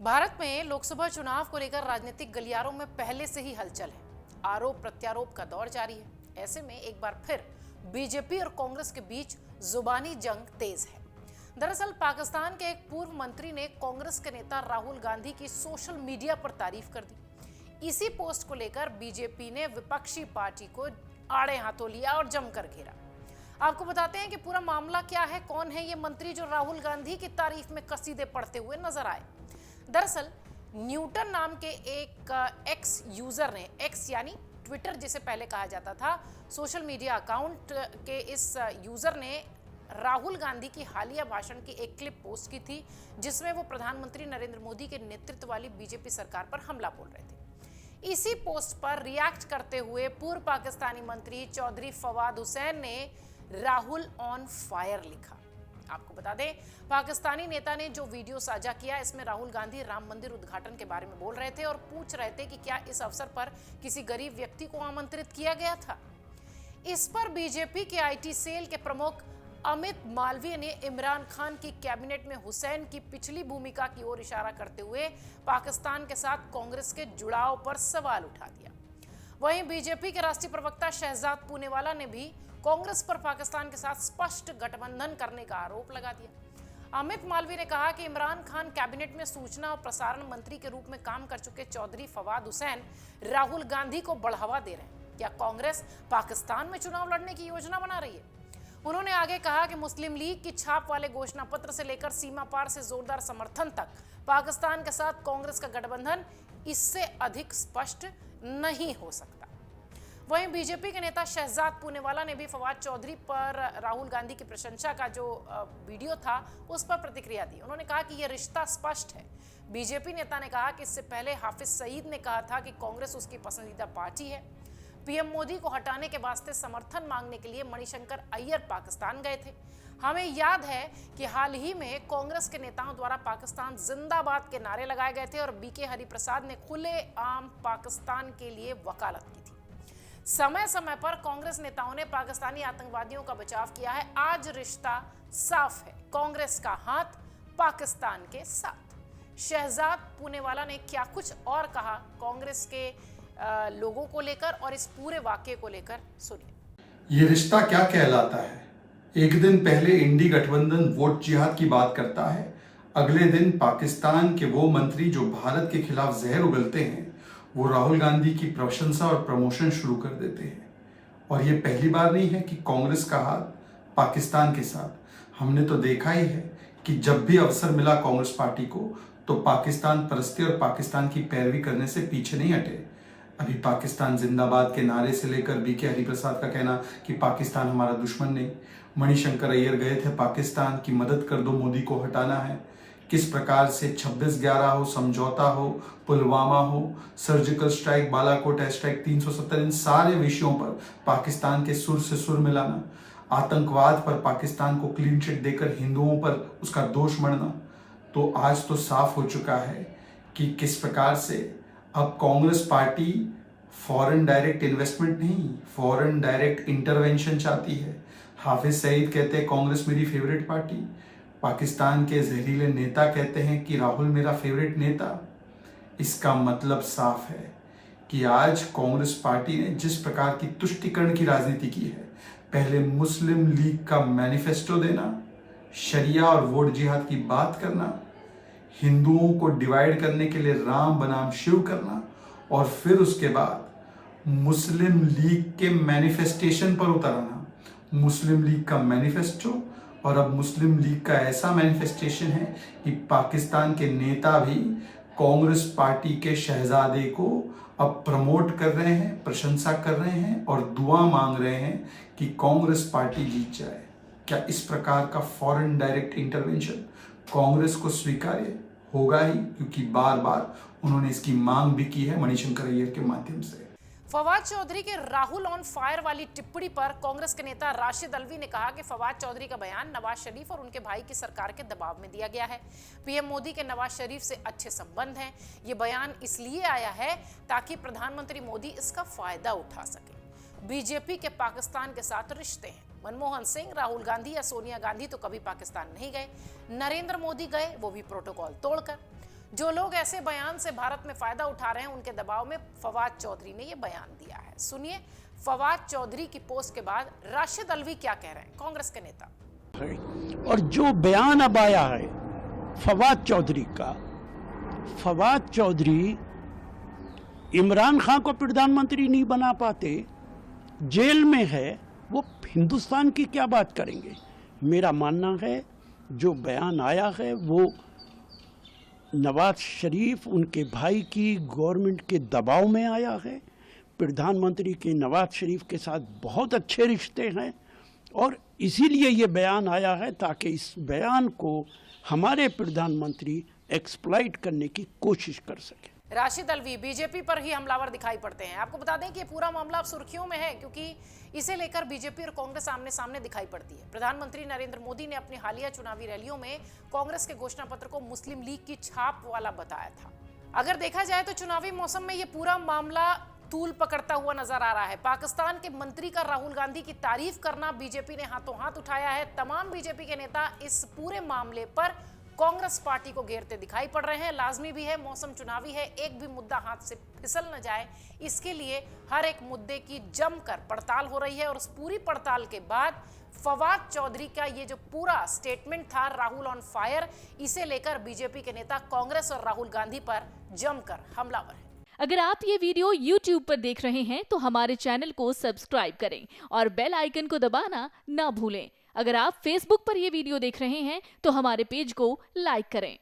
भारत में लोकसभा चुनाव को लेकर राजनीतिक गलियारों में पहले से ही हलचल है। आरोप प्रत्यारोप का दौर जारी है। ऐसे में एक बार फिर बीजेपी और कांग्रेस के बीच जुबानी जंग तेज है। दरअसल पाकिस्तान के एक पूर्व मंत्री ने कांग्रेस के नेता राहुल गांधी की सोशल मीडिया पर तारीफ कर दी। इसी पोस्ट को लेकर बीजेपी ने विपक्षी पार्टी को आड़े हाथों लिया और जमकर घेरा। आपको बताते हैं कि पूरा मामला क्या है, कौन है ये मंत्री जो राहुल गांधी की तारीफ में कसीदे पढ़ते हुए नजर आए। दरअसल न्यूटन नाम के एक एक्स यूजर ने, एक्स यानी ट्विटर जिसे पहले कहा जाता था, सोशल मीडिया अकाउंट के इस यूजर ने राहुल गांधी की हालिया भाषण की एक क्लिप पोस्ट की थी, जिसमें वो प्रधानमंत्री नरेंद्र मोदी के नेतृत्व वाली बीजेपी सरकार पर हमला बोल रहे थे। इसी पोस्ट पर रिएक्ट करते हुए पूर्व पाकिस्तानी मंत्री चौधरी फवाद हुसैन ने राहुल ऑन फायर लिखा। आपको बता दें, पाकिस्तानी नेता ने जो वीडियो साझा किया, इसमें राहुल गांधी राम मंदिर उद्घाटन के बारे में बोल रहे थे और पूछ रहे थे कि क्या इस अवसर पर किसी गरीब व्यक्ति को आमंत्रित किया गया था। इस पर बीजेपी के आईटी सेल के प्रमुख अमित मालवीय ने इमरान खान की कैबिनेट में हुसैन की पिछली भूमिका की ओर इशारा करते हुए पाकिस्तान के साथ कांग्रेस के जुड़ाव पर सवाल उठा दिया। वहीं बीजेपी के राष्ट्रीय प्रवक्ता शहजाद पूनेवाला ने भी कांग्रेस पर पाकिस्तान के साथ स्पष्ट गठबंधन करने का आरोप लगा दिया। अमित मालवीय ने कहा कि इमरान खान कैबिनेट में सूचना और प्रसारण मंत्री के रूप में काम कर चुके चौधरी फवाद हुसैन राहुल गांधी को बढ़ावा दे रहे हैं। क्या कांग्रेस पाकिस्तान में चुनाव लड़ने की योजना बना रही है? उन्होंने आगे कहा कि मुस्लिम लीग की छाप वाले घोषणा पत्र से लेकर सीमा पार से जोरदार समर्थन तक पाकिस्तान के साथ कांग्रेस का गठबंधन इससे अधिक स्पष्ट नहीं हो सकता। वहीं बीजेपी के नेता शहजाद पूनेवाला ने भी फवाद चौधरी पर राहुल गांधी की प्रशंसा का जो वीडियो था उस पर प्रतिक्रिया दी। उन्होंने कहा कि यह रिश्ता स्पष्ट है। बीजेपी नेता ने कहा कि इससे पहले हाफिज सईद ने कहा था कि कांग्रेस उसकी पसंदीदा पार्टी है। पीएम मोदी को हटाने के वास्ते समर्थन मांगने के लिए मणिशंकर अय्यर पाकिस्तान गए थे। हमें याद है कि हाल ही में कांग्रेस के नेताओं द्वारा पाकिस्तान जिंदाबाद के नारे लगाए गए थे और बीके हरिप्रसाद ने खुलेआम पाकिस्तान के लिए वकालत की थी। समय समय पर कांग्रेस नेताओं ने पाकिस्तानी आतंकवादियों का बचाव किया है। आज रिश्ता साफ है, कांग्रेस का हाथ पाकिस्तान के साथ। शहजाद पूनेवाला ने क्या कुछ और कहा कांग्रेस के लोगों को लेकर और इस पूरे वाकये को लेकर, सुनिए। ये रिश्ता क्या कहलाता है? एक दिन पहले इंडी गठबंधन वोट जिहाद की बात करता है, अगले दिन पाकिस्तान के वो मंत्री जो भारत के खिलाफ जहर उगलते हैं वो राहुल गांधी की प्रशंसा और प्रमोशन शुरू कर देते हैं। और ये पहली बार नहीं है कि कांग्रेस का हाथ पाकिस्तान के साथ। हमने तो देखा ही है कि जब भी अवसर मिला कांग्रेस पार्टी को तो पाकिस्तान परस्ती और पाकिस्तान की पैरवी करने से पीछे नहीं हटे। अभी पाकिस्तान जिंदाबाद के नारे से लेकर बीके हरिप्रसाद का कहना कि पाकिस्तान हमारा दुश्मन नहीं, मणिशंकर अय्यर गए थे पाकिस्तान की मदद कर दो, मोदी को हटाना है। किस प्रकार से 26/11 हो, समझौता हो, पुलवामा हो, surgical strike, Balakot air strike, 370, इन सारे विषयों पर पाकिस्तान के सुर से सुर मिलाना, आतंकवाद पर पाकिस्तान को क्लीन चिट देकर हिंदुओं पर उसका दोष मढ़ना। तो आज तो साफ हो चुका है कि किस प्रकार से अब Congress party foreign direct investment नहीं, फॉरेन डायरेक्ट इंटरवेंशन चाहती है। हाफिज सईद कहते हैं कांग्रेस मेरी फेवरेट पार्टी, पाकिस्तान के जहरीले नेता कहते हैं कि राहुल मेरा फेवरेट नेता। इसका मतलब साफ है कि आज कांग्रेस पार्टी ने जिस प्रकार की तुष्टीकरण की राजनीति की है, पहले मुस्लिम लीग का मैनिफेस्टो देना, शरिया और वोट जिहाद की बात करना, हिंदुओं को डिवाइड करने के लिए राम बनाम शिव करना, और फिर उसके बाद मुस्लिम लीग के मैनिफेस्टेशन पर उतर आना। मुस्लिम लीग का मैनिफेस्टो और अब मुस्लिम लीग का ऐसा मैनिफेस्टेशन है कि पाकिस्तान के नेता भी कांग्रेस पार्टी के शहजादे को अब प्रमोट कर रहे हैं, प्रशंसा कर रहे हैं और दुआ मांग रहे हैं कि कांग्रेस पार्टी जीत जाए। क्या इस प्रकार का फॉरेन डायरेक्ट इंटरवेंशन कांग्रेस को स्वीकार्य होगा ही? क्योंकि बार बार उन्होंने इसकी मांग भी की है मणिशंकर अय्यर के माध्यम से। फवाद चौधरी के राहुल ऑन फायर वाली टिप्पणी पर कांग्रेस के नेता राशिद अलवी ने कहा कि फवाद चौधरी का बयान नवाज शरीफ और उनके भाई की सरकार के दबाव में दिया गया है। पीएम मोदी के नवाज शरीफ से अच्छे संबंध हैं। ये बयान इसलिए आया है ताकि प्रधानमंत्री मोदी इसका फायदा उठा सके। बीजेपी के पाकिस्तान के साथ रिश्ते हैं। मनमोहन सिंह, राहुल गांधी या सोनिया गांधी तो कभी पाकिस्तान नहीं गए। नरेंद्र मोदी गए, वो भी प्रोटोकॉल तोड़कर। जो लोग ऐसे बयान से भारत में फायदा उठा रहे हैं उनके दबाव में फवाद चौधरी ने यह बयान दिया है। सुनिए फवाद चौधरी की पोस्ट के बाद राशिद अल्वी क्या कह रहे हैं, कांग्रेस के नेता। और जो बयान अब आया है फवाद चौधरी का, फवाद चौधरी इमरान खान को प्रधानमंत्री नहीं बना पाते, जेल में है, वो हिंदुस्तान की क्या बात करेंगे। मेरा मानना है जो बयान आया है वो नवाज शरीफ उनके भाई की गवर्नमेंट के दबाव में आया है। प्रधानमंत्री के नवाज शरीफ के साथ बहुत अच्छे रिश्ते हैं और इसीलिए ये बयान आया है ताकि इस बयान को हमारे प्रधानमंत्री एक्सप्लॉइट करने की कोशिश कर सके। राशिद अल्वी बीजेपी पर ही हमलावर दिखाई पड़ते हैं। आपको बता दें कि ये पूरा मामला अब सुर्खियों में है क्योंकि इसे लेकर बीजेपी और कांग्रेस आमने सामने दिखाई पड़ती है। प्रधानमंत्री नरेंद्र मोदी ने अपनी हालिया चुनावी रैलियों में कांग्रेस के घोषणा पत्र को मुस्लिम लीग की छाप वाला बताया था। अगर देखा जाए तो चुनावी मौसम में ये पूरा मामला तूल पकड़ता हुआ नजर आ रहा है। पाकिस्तान के मंत्री का राहुल गांधी की तारीफ करना बीजेपी ने हाथों हाथ उठाया है। तमाम बीजेपी के नेता इस पूरे मामले पर कांग्रेस पार्टी को घेरते दिखाई पड़ रहे हैं। लाजमी भी है, मौसम चुनावी है, एक भी मुद्दा हाथ से फिसल न जाए, इसके लिए हर एक मुद्दे की जमकर पड़ताल हो रही है। और उस पूरी पड़ताल के बाद फवाद चौधरी का ये जो पूरा स्टेटमेंट था, राहुल ऑन फायर, इसे लेकर बीजेपी के नेता कांग्रेस और राहुल गांधी पर जमकर हमलावर है। अगर आप ये वीडियो YouTube पर देख रहे हैं तो हमारे चैनल को सब्सक्राइब करें और बेल आइकन को दबाना ना भूलें। अगर आप Facebook पर ये वीडियो देख रहे हैं तो हमारे पेज को लाइक करें।